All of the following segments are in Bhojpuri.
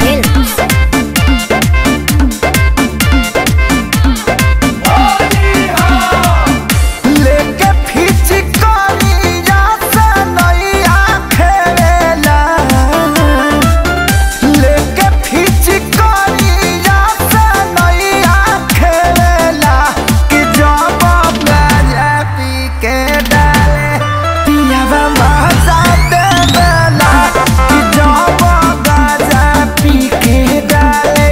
Films। लेके फिचकारिया से नैया खेवेला, लेके फिचकारिया से नैया खेवेला कि जब गाजा पी के डाले पियावा मजा देवेला कि जब गाजा पी के डाले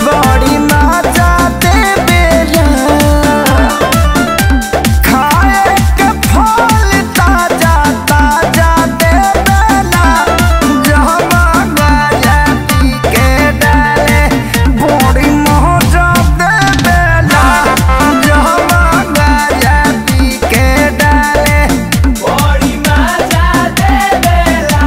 बड़ी मजा देवेला। खाए के फल ताजा ताजा देवेला जब गाजा पी के डाले बड़ी मजा देवेला जब गाजा पी के डाले बड़ी मजा देवेला।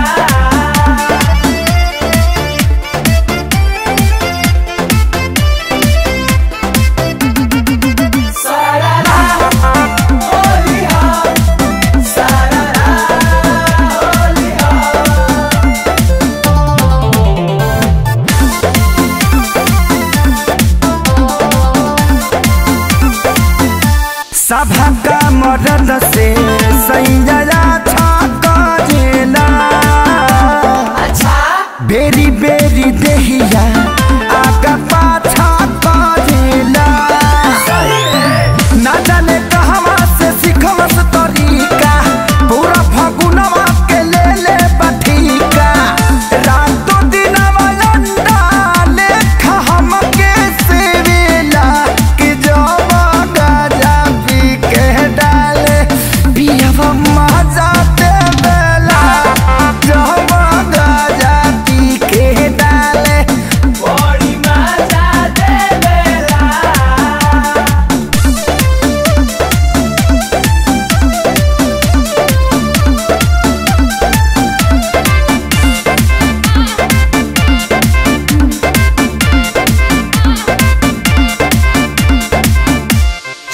सभा का मदद से सैया छेला बेरी बेरी देहिया आगा पाछा करेला। ना जाने कहवा से सिखवस तरीका पूरा फगुनवा के ले ले बठीका। रातों दिनवा लंडा लेखा हमके सेवेला कि जब गाजा पी के डाले पियावा मजा देवेला जब गाजा पी के डाले बड़ी मजा देवेला।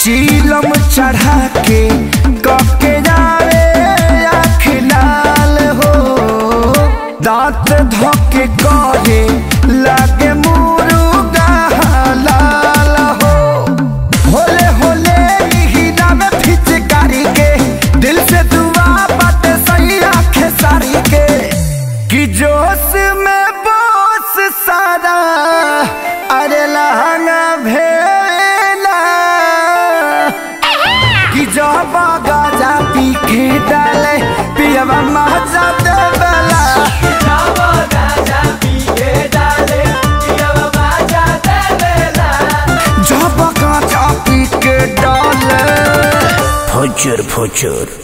चीलम चढ़ा के कके जावे आँख लाल हो दांत धोके करे लागे मुर्गा लाल हो। होले होले हीरा में फिचकारी के दिल से दुआ बाटे सही आँखें सारी के कि जोश में बोस सारा अरे लहंगा भेला कि जब गाजा पी के डाले पियावा मजा देवेला जब गाजा पी के डाले पियावा मजा देवेला जब गाजा पी के डाले फुचुर फुचुर।